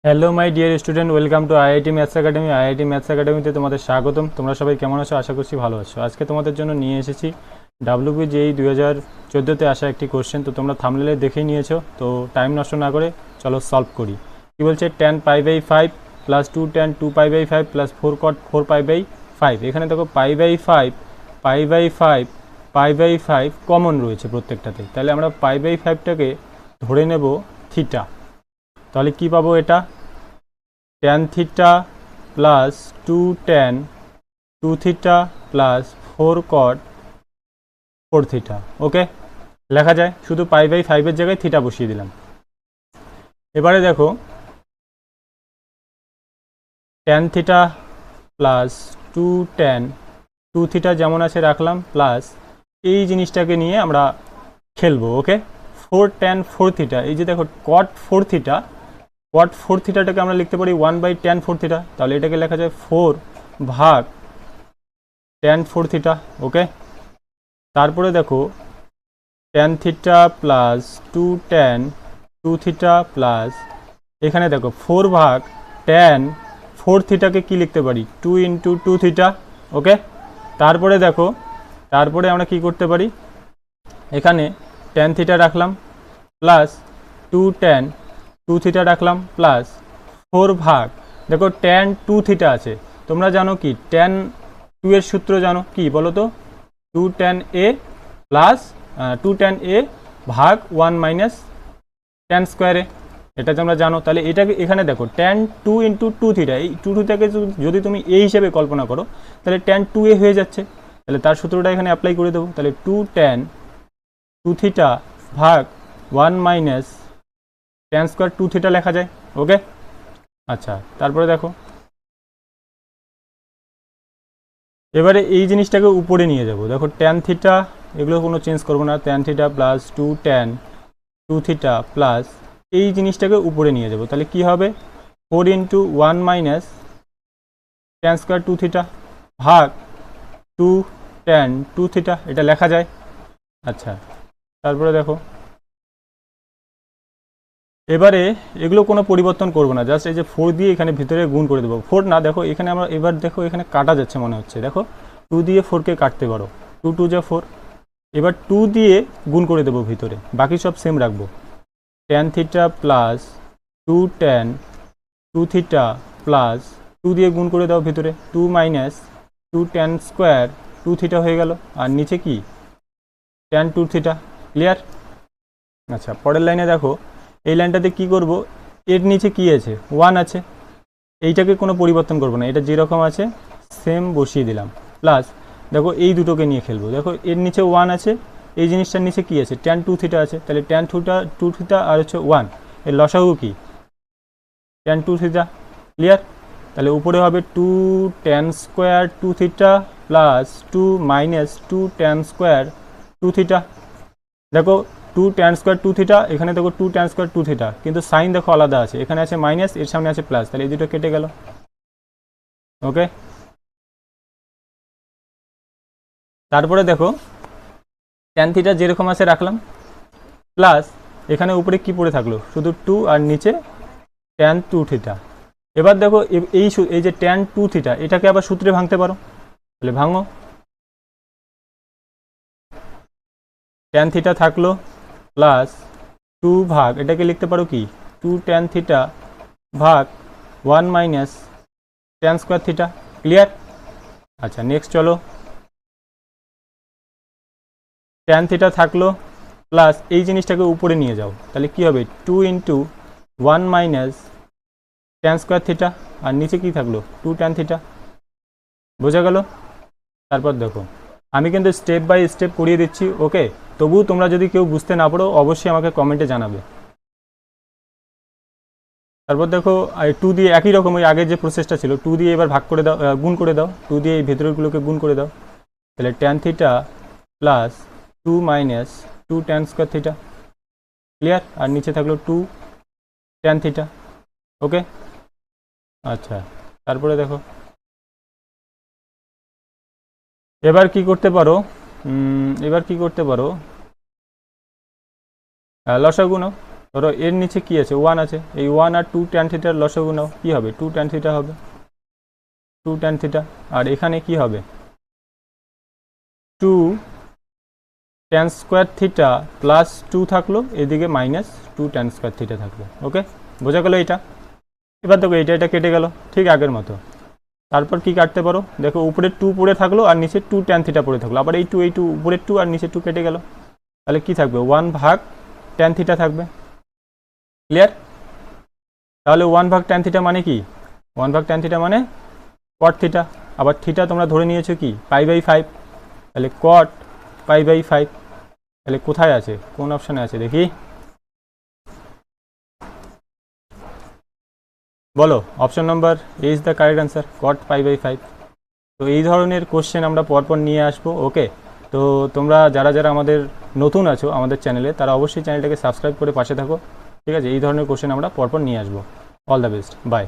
Hello my dear student, welcome to IIT maths academy. IIT maths একাডেমিতে তোমাদের স্বাগতম। তোমরা সবাই কেমন আছো? আশা করছি ভালো আছো। আজকে তোমাদের জন্য নিয়ে এসেছি WBJEE 2014-তে আসা একটি কোশ্চেন। তো তোমরা থাম্বনেলে দেখেই নিয়েছো, তো টাইম নষ্ট না করে চলো সলভ করি। কী বলছে? tan π/5 plus 2 tan 2π/5 plus 4 cot 4π/5। এখানে দেখো π/5 π/5 π/5 কমন রয়েছে প্রত্যেকটাতে, তাহলে আমরা π/5টাকে ধরে নেব থিটা। তাহলে কি পাবো? এটা tan theta plus 2 tan 2 theta plus 4 cot 4 theta. Okay, লেখা যায়। শুধু π/5 জায়গায় থিটা বসিয়ে দিলাম। এবারে দেখো tan theta plus 2 tan 2 theta যেমন আছে রাখলাম, প্লাস এই জিনিসটাকে নিয়ে আমরা খেলবো। ওকে, 4 tan 4 থিটা, এই যে দেখো cot 4 থিটা, cot 4 থিটাটাকে আমরা লিখতে পারি 1/tan 4 থিটা। তাহলে এটাকে লেখা যায় 4 ভাগ tan 4 থিটা। ওকে, তারপরে দেখো tan theta plus 2 tan 2 theta plus এখানে দেখো 4 ভাগ tan 4 থিটাকে কি লিখতে পারি? 2 × 2 থিটা। ওকে, তারপরে দেখো, তারপরে আমরা কি করতে পারি? এখানে tan থিটা রাখলাম প্লাস 2 tan 2 থিটা রাখলাম প্লাস 4 ভাগ, দেখো tan 2 থিটা আছে। তোমরা জানো কি tan 2 এর সূত্র জানো কি বলো তো? 2 tan a plus 2 tan a ভাগ 1 মাইনাস tan স্কোয়ারে, এটা তোমরা জানো। তাহলে এটাকে এখানে দেখো tan 2 × 2 থিটা, এই 2 থিটাকে যদি তুমি a হিসেবে কল্পনা করো, তাহলে tan 2a হয়ে যাচ্ছে। তাহলে তার সূত্রটা এখানে অ্যাপ্লাই করে দেবো। তাহলে 2 tan 2 থিটা ভাগ 1 মাইনাস tan স্কোয়ার 2 থিটা লেখা যায়। ওকে, আচ্ছা, তারপরে দেখো এবারে এই জিনিসটাকে উপরে নিয়ে যাব। দেখো tan থিটা, এগুলো কোনো চেঞ্জ করবো না। tan theta plus 2 tan 2 theta plus এই জিনিসটাকে উপরে নিয়ে যাব। তাহলে কি হবে? 4 × 1 মাইনাস tan স্কোয়ার 2 থিটা ভাগ 2 tan 2 থিটা, এটা লেখা যায়। আচ্ছা, তারপরে দেখো এবারে এগুলো কোনো পরিবর্তন করবো না, জাস্ট এই যে 4 দিয়ে এখানে ভিতরে গুণ করে দেবো। 4 না, দেখো এখানে আমরা এবার দেখো এখানে কাটা যাচ্ছে মনে হচ্ছে। দেখো 2 দিয়ে 4কে কাটতে পারো, 2 2 যা 4। এবার 2 দিয়ে গুণ করে দেবো ভিতরে, বাকি সব সেম রাখবো। tan theta plus 2 tan 2 theta plus 2 দিয়ে গুণ করে দাও ভিতরে, 2 মাইনাস 2 tan স্কোয়ার 2 থিটা হয়ে গেল। আর নিচে কি? tan 2 theta. ক্লিয়ার? আচ্ছা, পরের লাইনে দেখো, এই লাইনটাতে কি করব? এর নিচে কি আছে? 1 আছে। এইটাকে কোনো পরিবর্তন করবো না, এটা যেরকম আছে সেম বসিয়ে দিলাম। প্লাস দেখো এই দুটোকে নিয়ে খেলবো। দেখো এর নিচে 1 আছে, এই জিনিসটার নিচে কি আছে? tan 2 থিটা আছে। তাহলে tan 2 থিটা আর হচ্ছে 1, এর লসাগু কি? tan 2 theta. ক্লিয়ার? তাহলে উপরে হবে 2 tan square 2 theta plus 2 minus 2 tan square 2 theta. দেখো 2 tan স্কোয়ার 2 থিটা, এখানে দেখো 2 tan স্কোয়ার 2 থিটা, কিন্তু সাইন দেখো আলাদা আছে। এখানে আছে মাইনাস, এর সামনে আছে প্লাস, তাহলে এই দুটো কেটে গেল। ওকে, তারপরে দেখো tan থিটা যেরকম আছে রাখলাম, প্লাস এখানে উপরে কি পড়ে থাকলো? শুধু 2 আর নিচে tan 2 থিটা। এবার দেখো এই যে tan 2 থিটা, এটাকে আবার সূত্রে ভাঙতে পারো, তাহলে ভাঙো। tan থিটা থাকলো প্লাস 2 ভাগ, এটাকে লিখতে পারো কি? 2 tan থিটা ভাগ 1 minus tan square theta. Clear? আচ্ছা, নেক্সট চলো। tan থিটা থাকলো প্লাস এই জিনিসটাকে উপরে নিয়ে যাও, তাহলে কি হবে? 2 × 1 মাইনাস tan স্কোয়ার থিটা, আর নিচে কি থাকলো? 2 tan থিটা। বোঝা গেল? তারপর দেখো আমি কিন্তু স্টেপ বাই স্টেপ করিয়ে দিচ্ছি। ওকে, তবুও তোমরা যদি কেউ বুঝতে না পারো অবশ্যই আমাকে কমেন্টে জানাবে। তারপর দেখো 2 দিয়ে একই রকম ওই আগের যে প্রসেসটা ছিল, 2 দিয়ে এবার ভাগ করে দাও, গুণ করে দাও। 2 দিয়ে এই ভেতরেরগুলোকে গুণ করে দাও, তাহলে tan theta plus 2 minus 2 tan square theta. Clear? আর নিচে থাকলো 2 tan থিটা। ওকে, আচ্ছা, তারপরে দেখো এবার কি করতে পারো? এবার কি করতে পারো? লসাগু নাও। ধরো এর নিচে কি আছে, 1 আছে, এই 1 আর 2 ট্যান থিটার লসাগু নাও, কী হবে 2 ট্যান থিটা হবে, 2 ট্যান থিটা। আর এখানে কি হবে 2 ট্যান স্কোয়ার থিটা প্লাস 2 থাকলো, এদিকে মাইনাস 2 ট্যান স্কোয়ার থিটা থাকলো। ওকে, বোঝা গেলো এটা। এবার দেখো এটা কেটে গেল ঠিক আগের মতো। তারপর কি কাটতে পারো, দেখো উপরে 2 পড়ে থাকলো আর নিচে 2 ট্যান থিটা পড়ে থাকলো, আবার এই 2 উপরে 2 আর নিচে 2 কেটে গেল, তাহলে কি থাকবে 1 ভাগ ট্যান থিটা থাকবে। ক্লিয়ার? তাহলে 1 ভাগ ট্যান থিটা মানে কি, 1 ভাগ ট্যান থিটা মানে কট থিটা। আবার থিটা তোমরা ধরে নিয়েছো কি π/5, তাহলে কট π/5। তাহলে কোথায় আছে, কোন অপশানে আছে দেখি, বলো। Option number a is the correct answer, cot π/5। তো এই ধরনের কোশ্চেন আমরা পরপর নিয়ে আসবো। ওকে, তো তোমরা যারা যারা আমাদের নতুন আছো আমাদের চ্যানেলে, তারা অবশ্যই চ্যানেলটাকে সাবস্ক্রাইব করে পাশে থাকো। ঠিক আছে, এই ধরনের কোশ্চেন আমরা পরপর নিয়ে আসবো। All the best, by.